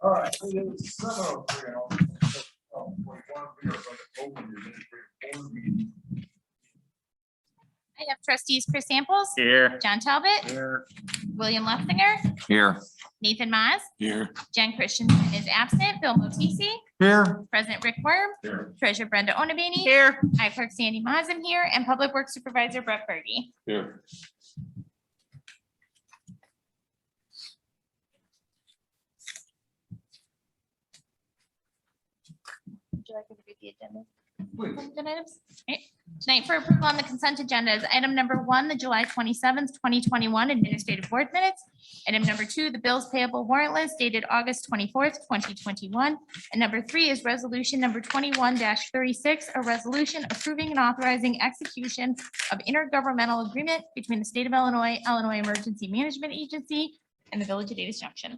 All right, it is 7:03 now. 21, we are going to open the administrative board meeting. I have trustees Chris Samples, Here. John Talbot, There, William Luffinger, Here. Nathan Maz, Here. Jen Christensen is absent, Bill Motisi, Here. President Rick Worm, there. Treasurer Brenda Onabini. Here. I Clerk Sandy Maz am here, and Public Works Supervisor Brett Berge. Here. Would you like me to read the agenda? Please. Consent items? Right. Tonight for approval on the consent agenda is item number 1, the July 27th, 2021 administrative board minutes. Item number 2, the bills payable warrant list dated August 24th, 2021. And number 3 is resolution number 21-36, a resolution approving and authorizing execution of intergovernmental agreement between the state of Illinois, Illinois Emergency Management Agency, and the Village of Davis Junction.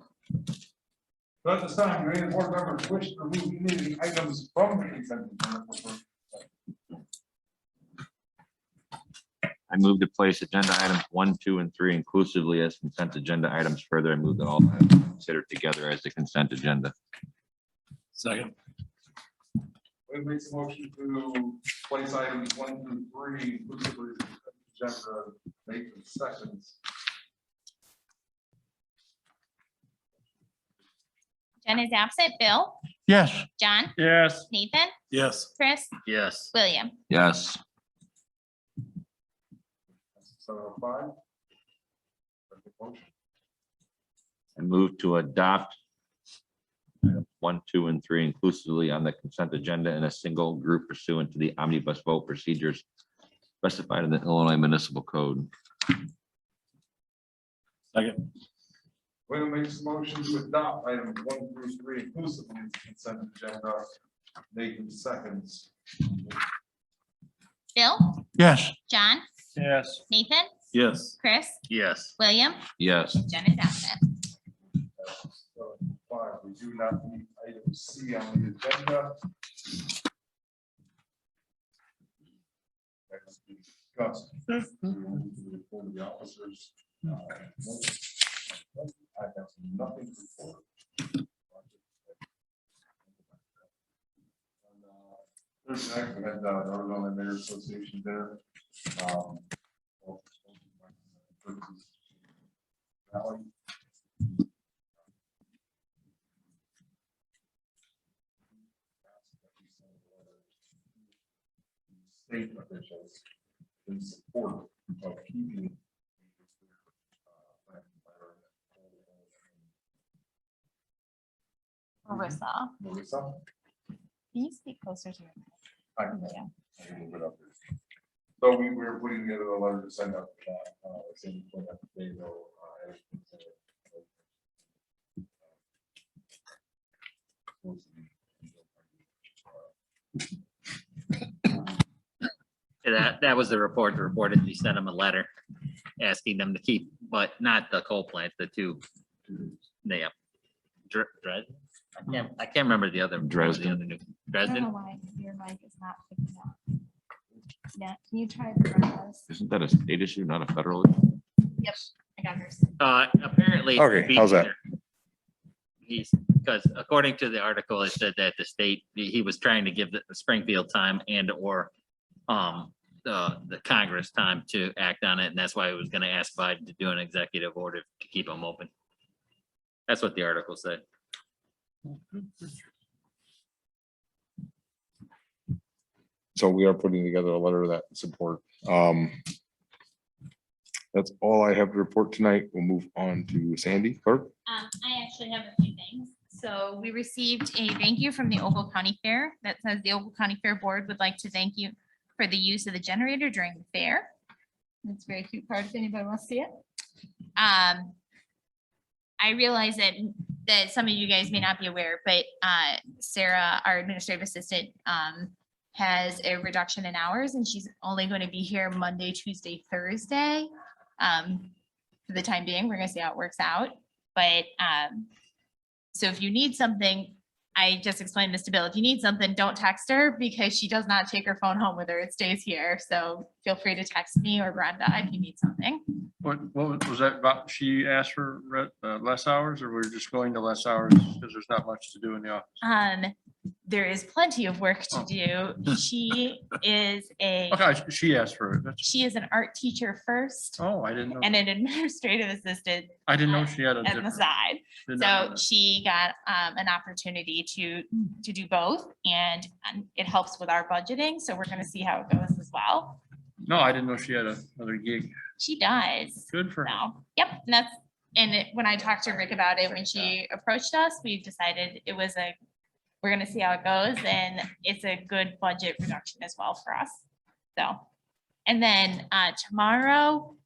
So at this time, do any board members wish to remove any of the items from the consent agenda? I move to place agenda items 1, 2, and 3 inclusively as consent agenda items. Further, I move that all items be considered together as the consent agenda. Second. We make a motion to place items 1 through 3 inclusively as the agenda, Nathan seconds. Jen is absent. Bill, Yes. John, Yes. Nathan, Yes. Chris, Yes. William. Yes. 7:05. I move to adopt items 1, 2, and 3 inclusively on the consent agenda in a single group pursuant to the omnibus vote procedures specified in the Illinois Municipal Code. Second. William makes a motion to adopt items 1 through 3 inclusively as the consent agenda, Nathan seconds. Bill, Yes. John, Yes. Nathan, Yes. Chris, Yes. William, Yes. Jen is absent. 5, we do not need item C on the agenda. That is to be discussed. We will move to the report of the officers. I have nothing to report. Thursday night, we had Northern Illinois Mayor Association dinner. Rally. State officials in support of keeping. Marissa, Marissa. can you speak closer to your mic? I can Yeah. I can move it up there. So we were putting together a letter to send out to that, same point up today, though. That was the report. The reportedly sent them a letter asking them to keep, but not the coal plant, the two. Yeah. Dresden? I can't remember the other. Dresden. the other new- I don't Dresden? know why your mic is not picking up. Yeah, can you try the rest? Isn't that a state issue, not a federal issue? Yep, I got yours. Apparently. Okay, how's that? He's, because according to the article, it said that the state, he was trying to give the Springfield time and or the Congress time to act on it, and that's why he was gonna ask Biden to do an executive order to keep them open. That's what the article said. So we are putting together a letter of that support. That's all I have to report tonight. We'll move on to Sandy Clerk. I actually have a few things. So we received a thank you from the Ogle County Fair that says the Ogle County Fair Board would like to thank you for the use of the generator during the fair. It's a very cute card if anybody wants to see it. I realize that some of you guys may not be aware, but Sarah, our administrative assistant, has a reduction in hours and she's only going to be here Monday, Tuesday, Thursday. For the time being, we're gonna see how it works out. But so if you need something I just explained this to Bill. If you need something, don't text her because she does not take her phone home with her. It stays here. So feel free to text me or Brenda if you need something. What was that about? She asked for less hours, or we're just going to less hours because there's not much to do in the office? There is plenty of work to Oh. do. She is Okay, she asked for it. she is an art teacher first Oh, I didn't know. and an administrative assistant I didn't know she had a on the different. side. did not know So that. she got an opportunity to do both and it helps with our budgeting. So we're gonna see how it goes as well. No, I didn't know she had another gig. She does. Good for her. So, yep, and that's, when I talked to Rick about it, when she approached us, we decided it was we're gonna see how it goes and it's a good budget reduction as well for us. So, and then tomorrow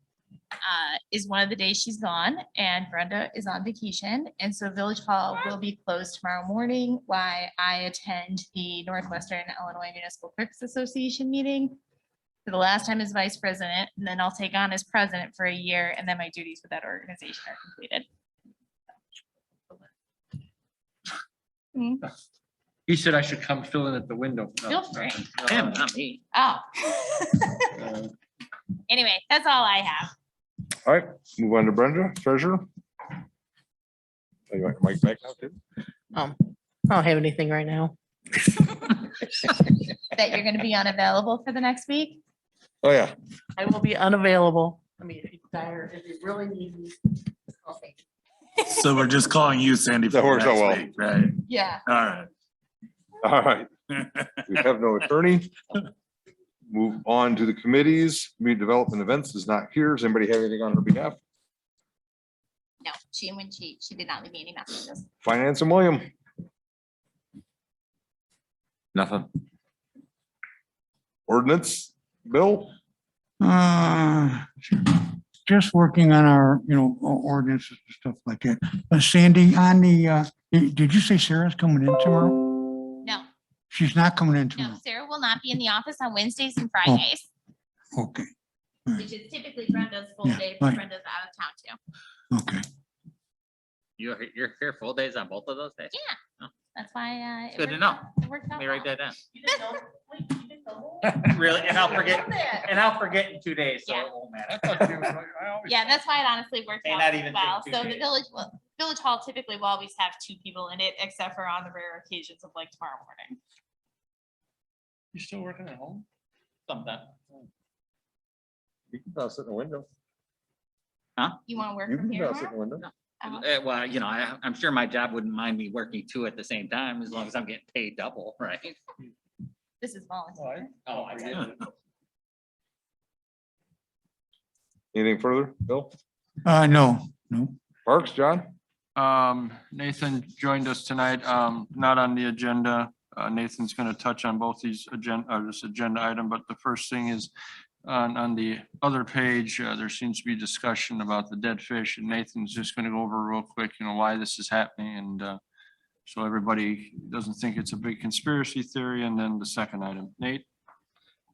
is one of the days she's gone and Brenda is on vacation. And so Village Hall will be closed tomorrow morning while I attend the Northwestern Illinois Municipal Clerks Association meeting for the last time as vice president, and then I'll take on as president for a year, and then my duties with that organization are completed. He said I should come fill in at the window. No, Feel free. no, Him, not me. Oh, uh, anyway, that's all I have. All right, move on to Brenda, treasurer. Oh, you want your mic back now too? I don't have anything right now. That you're gonna be unavailable for the next week? Oh, yeah. I will be unavailable. I mean, if you desire, if you really need me. I'll take it. So we're just calling you Sandy. That for works out next well. week, Right, Yeah. all right. All right, we have no attorney. Move on to the committees. Community development events is not here. Does anybody have anything on her behalf? No, she did not leave me any messages. Finance and William. Nothing. Ordinance, Bill? Just working on our, ordinances and stuff like that. Sandy, on the, did you say Sarah's coming in tomorrow? No, She's not coming in no, tomorrow. Sarah will not be in the office on Wednesdays and Fridays, Okay, which is typically Brenda's full Yeah, day, but right. Brenda's out of town too. okay. You're here full days on both of those days? That's why. Good to know. It worked Let out me write well. that down. You didn't know? Wait, you didn't know? Really, and I'll forget, That. and I'll forget in 2 days, so Yeah. it won't matter. I thought she was like- I always Yeah, thought- that's why it honestly worked May out not even well. take 2 So the days. village hall typically will always have 2 people in it, except for on the rare occasions of like tomorrow morning. You still working at home? Sometime. You can sit in the window. You want to work You from can here sit in tomorrow? the window. Oh, Well, I'm sure my job wouldn't mind me working 2 at the same time, as long as I'm getting paid double, right? This is volunteer. Oh, I got it. Anything further, Bill? No. Parks, John? Nathan joined us tonight, not on the agenda. Nathan's gonna touch on both these this agenda item, but the first thing is on the other page, there seems to be discussion about the dead fish, and Nathan's just gonna go over real quick, why this is happening, and so everybody doesn't think it's a big conspiracy theory, and then the second item. Nate?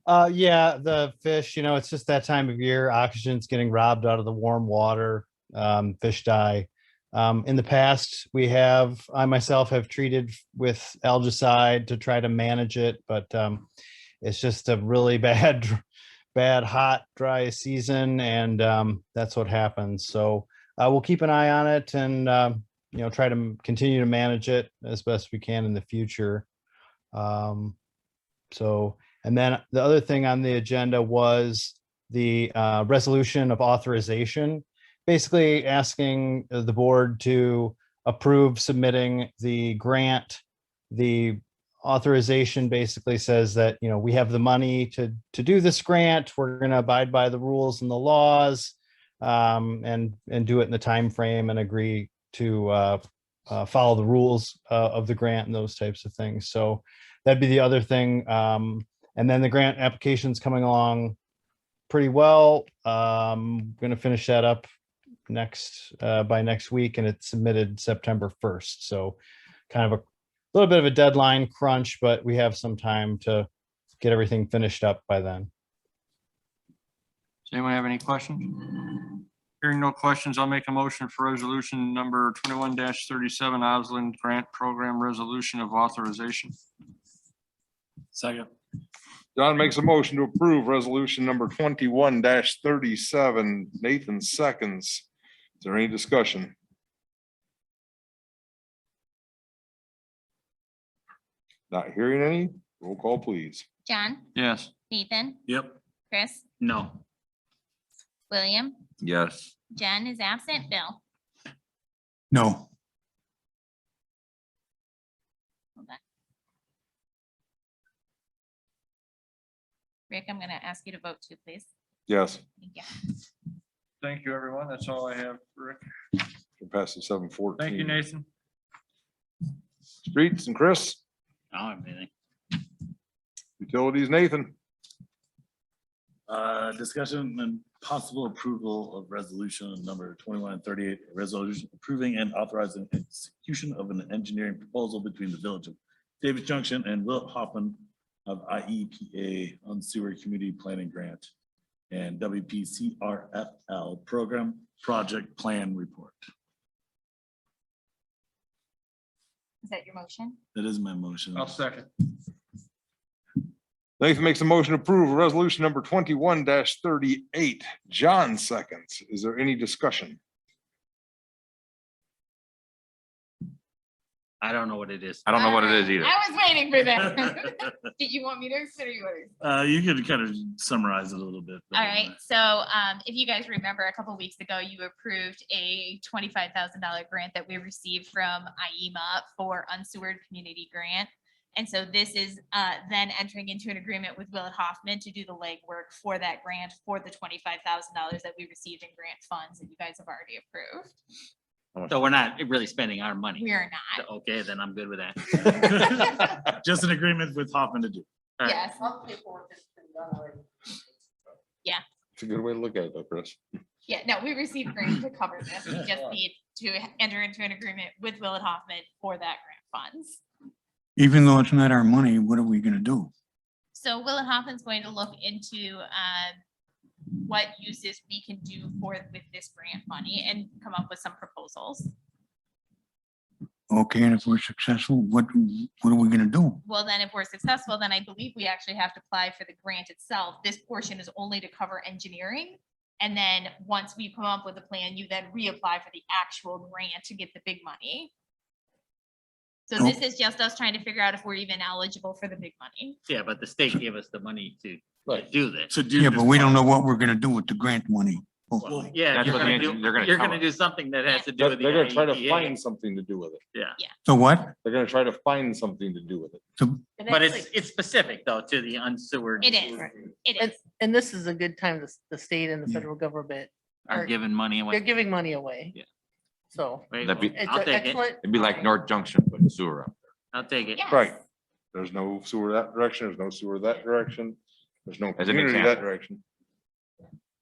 Yeah, the fish, it's just that time of year. Oxygen's getting robbed out of the warm water. Fish die. In the past, I myself have treated with algicide to try to manage it, but it's just a really bad, hot, dry season, and that's what happens. So we'll keep an eye on it and try to continue to manage it as best we can in the future. And then the other thing on the agenda was the resolution of authorization, basically asking the board to approve submitting the grant. The authorization basically says that, we have the money to do this grant. We're going to abide by the rules and the laws and do it in the time frame and agree to follow the rules of the grant and those types of things. So that'd be the other thing. And then the grant application's coming along pretty well. Going to finish that up by next week, and it's submitted September 1st. So kind of a little bit of a deadline crunch, but we have some time to get everything finished up by then. Does anyone have any questions? Hearing no questions, I'll make a motion for resolution number 21-37 Osland Grant Program Resolution of Authorization. Second. John makes a motion to approve resolution number 21-37. Nathan seconds. Is there any discussion? Not hearing any. Roll call, please. John, Yes. Nathan, Yep. Chris, No. William, Yes. Jen is absent, Bill. No, Hold on. Rick, I'm gonna ask you to vote too, please. Yes. Thank you. Thank you, everyone. That's all I have, Rick. Passes 7-14. Thank you, Nathan. Streets and Chris. I don't have anything. Utilities, Nathan. Discussion and possible approval of resolution number 2138, a resolution approving and authorizing execution of an engineering proposal between the village of Davis Junction and Will Hoffman of IEPA on sewer community planning grant and WPCRFL program project plan report. Is that your motion? That is my motion. I'll second. Nathan makes a motion to approve resolution number 21-38. John seconds. Is there any discussion? I don't know what it is. I don't know what it is either. I was waiting for that. Did you want me to consider yours? You could kind of summarize it a little bit. All right, so if you guys remember, a couple weeks ago, you approved a $25,000 grant that we received from IEMA for unsewered community grant. And so this is then entering into an agreement with Willett Hoffman to do the legwork for that grant for the $25,000 that we received in grant funds that you guys have already approved. So we're not really spending our money. We are not. Okay, then I'm good with that. Just an agreement with Hoffman to do. All right. Yes, It's a good way to look at it, though, Chris. yeah, no, we received grant to cover this. We just need to enter into an agreement with Willett Hoffman for that grant funds. even though it's not our money, what are we gonna do? So Willett Hoffman's going to look into what uses we can do with this grant money and come up with some proposals. Okay, and if we're successful, what are we gonna do? Well, then if we're successful, then I believe we actually have to apply for the grant itself. This portion is only to cover engineering. And then once we come up with a plan, you then reapply for the actual grant to get the big money. So this is just us trying to figure out if we're even eligible for the big money. Yeah, but the state gave us the money to Right. do this. To do. Yeah, this but we don't know project. what we're gonna do with the grant money. hopefully. Yeah, That's you're what gonna the do, engine- they're gonna you're tell gonna us. do something that has to do They're with the gonna try to IEPA. find something to do with it. Yeah, So what? They're gonna try to find something to do with it. So, but it's specific though to the unsewered. It is. It And, is. and this is a good time, the state and the federal government, Are giving money they're away. giving money away. Yeah. So Wait, That'd be- it's I'll an take it. excellent. It'd be like North Junction putting sewer up. I'll take it. Yes. Right. There's no sewer that direction, there's no sewer that direction, there's no As an community that example. direction.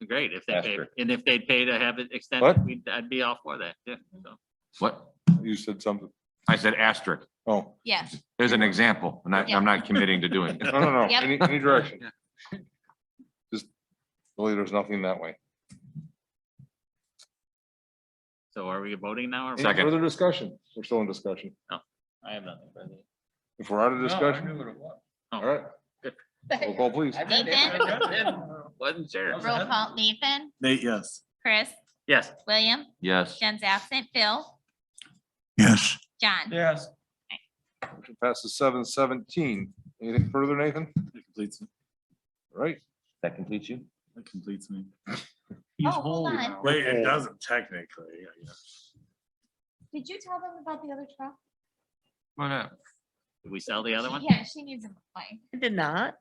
Great, if they pay, Asterisk. and if they'd pay to have it What? extended, I'd be all for that, yeah. So, What? You said something. I said asterisk. Oh, Yes. There's an example. I'm not committing to doing it. no, Yep. any direction. Just really, there's nothing that way. So are we voting now or? Any Second. further discussion? We're still in discussion. I have nothing. further. If we're out of No, I discussion, knew what it was. all right. Roll call, please. Nathan, Wasn't sure. roll call, Nathan, Nate, yes. Chris, Yes, William, Yes. Jen's absent, Bill, yes, John. Yes. Motion passes 7-17. Anything further, Nathan? That completes, All right. That completes you? that completes me. Oh, hold on. Wait, it doesn't technically. I guess. Did you tell them about the other truck? What up? did we sell the other one? Yeah, she needs a mic. I did not.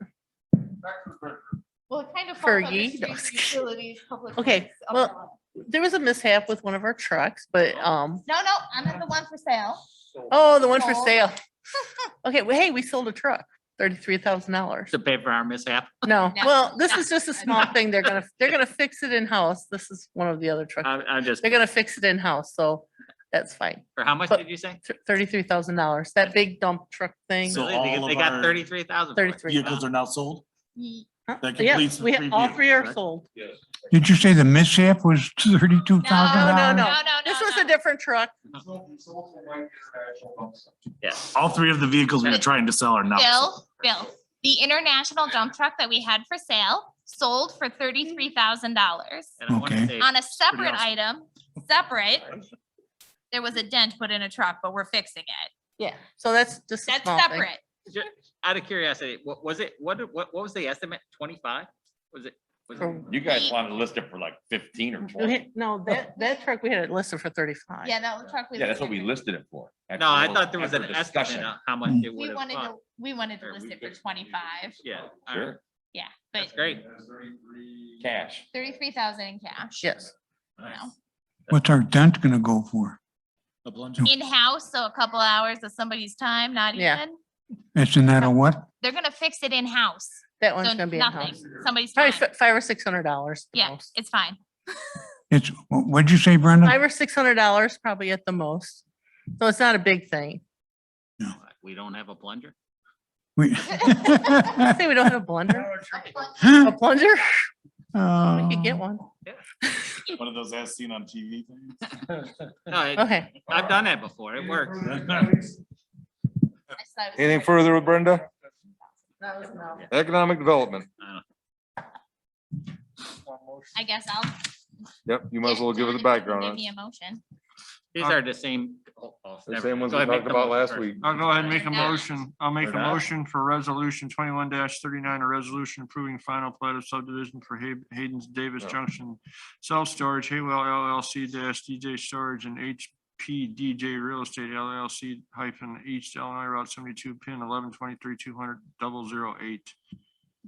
Well, it kind of. falls under Fergie, no, streets, just kidding. utilities, public Okay, works, well- umbrella. There was a mishap with one of our trucks, but, No, I'm at the one for sale. oh, the one for Sold. sale. Okay, well, hey, we sold a truck, $33,000. To pay for our mishap? No, No. well, this is just a small thing. They're gonna fix it in-house. This is one of the other trucks. I'm just, They're gonna fix it in-house, so that's fine. for how much But- did you say? $33,000, that big dump truck thing. So Really? all They of got our 33,000. 33. Vehicles are now sold? Ye- That Yeah, completes the we, three all vehicles, three are correct? sold. Did you say the mishap was $32,000? No. This was a different truck. Yeah. All three of the vehicles we were trying to sell are not. Bill, the international dump truck that we had for sale sold for $33,000. And I want to Okay. say, On a separate awesome. item, separate, there was a dent put in a truck, but we're fixing it. Yeah, so that's just a That's small thing. separate. ju- out of curiosity, what was it? What was the estimate? 25? Was it? You guys wanted to list it for like 15 or 20. No, that truck, we had it listed for 35. Yeah, that was truck. Yeah, that's what we listed it for. No, I thought there was an After estimate discussion. on how much it would We have wanted to, cost. we wanted to Or list we it for could- 25. Yeah. all right. Sure, Yeah, but That's great. cash. 33,000 in cash. Yes. you know. What's our dent gonna go for? A plunger. In-house, so a couple hours of somebody's time, not Yeah. even. Isn't that a what? They're gonna fix it in-house. That one's So gonna be nothing, in-house. somebody's Probably time. $500 or $600. the Yeah, most. it's fine. It's, what'd you say, Brenda? $500 or $600 probably at the most. So it's not a big thing. We don't have a plunger? We- I say we don't have a blender, a plunger. We could get one. One of those as seen on TV things. No, Okay. I've done that before. It works. I just thought it was Anything fine. further with Brenda? That was no. Economic development. I guess I'll. Yep, you might as well give it the John, if you can background. Give on me it. a motion. These are the same. The never same mind. ones Go we ahead, make talked the about motion last first. week. I'll go ahead and make a Yeah. motion. I'll make a Or not. motion for resolution 21-39, a resolution approving final plat of subdivision for Hayden's Davis Yeah. Junction self-storage, Haywell LLC DJ Storage and HPDJ Real Estate LLC hyphen East Illinois Route 72 pin 1123-200-008.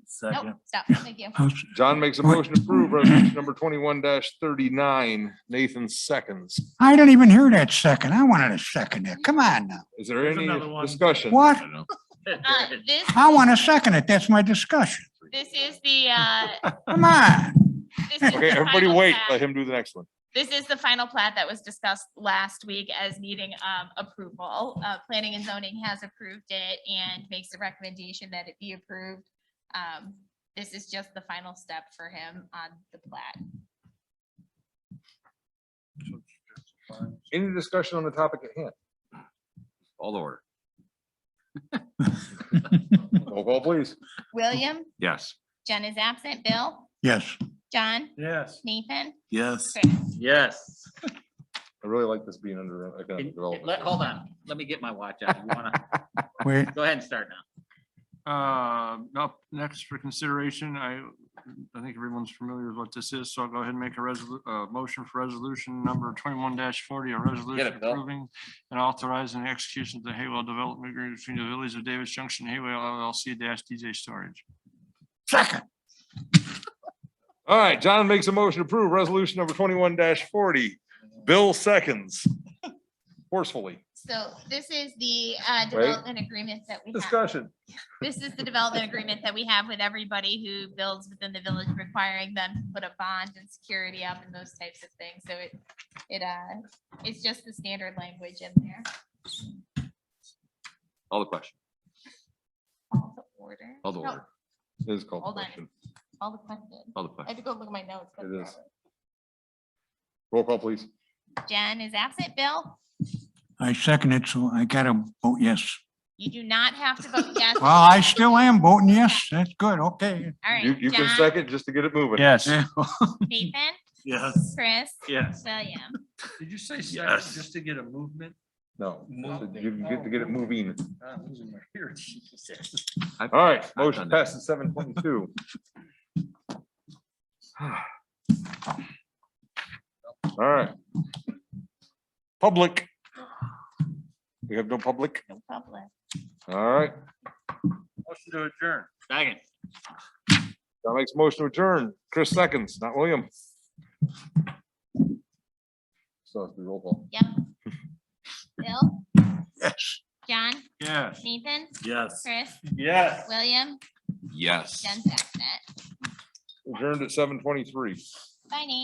Second. Nope, stop, thank you. John makes a motion to approve resolution number 21-39. Nathan seconds. I didn't even hear that second. I wanted a second there. Come on now. Is there There's any another one. discussion? What? This, I want a second it. That's my discussion. this is the, Come on. this is Okay, the everybody final wait. plat. Let him do the next one. This is the final plat that was discussed last week as needing approval. Planning and zoning has approved it and makes a recommendation that it be approved. This is just the final step for him on the plat. Any discussion on the topic at hand? All order. Roll call, please. William, Yes. Jen is absent. Bill, Yes. John, Yes. Nathan, Yes. Chris. Yes. I really like this being under economic Can- development. Hold on. Let me get my watch out. You wanna, Wait, go ahead and start now. Up next for consideration, I think everyone's familiar with what this is, so I'll go ahead and make a motion for resolution number 21-40, a resolution it, Bill. approving and authorizing the execution of the Haywell Development Agreement between the Village of Davis Junction, Haywell LLC DJ Storage. second. All right, John makes a motion to approve resolution number 21-40. Bill seconds. Forcefully. So this is the development agreement that we have. Discussion. This is the development agreement that we have with everybody who builds within the village, requiring them to put a bond and security up and those types of things. So it's just the standard language in there. All the question. All the order. All the No, order. It is called Hold on. question. All the questions. All the I question. had to go look at my notes. but- It is. Roll call, please. Jen is absent. Bill, I second it, so I gotta vote yes. you do not have to vote yes. Well, I still am voting yes. That's good. Okay. All right. You can John, second just to get it moving. Yes. Nathan, Yes. Chris, Yes. William. Did you say second Yes. just to get a movement? No, so you can get to get it moving. I'm losing my hearing. All right, I've motion done that. passes 7:22. All right. Public. We have no public. No public. All right. Motion to adjourn. Second. That makes a motion to adjourn. Chris seconds, not William. So it's the roll call. Yep. Bill, Yes. John, Yes. Nathan, Yes. Chris, Yes. William, Yes. Jen's absent. Adjourned at 7:23. Bye, Nate.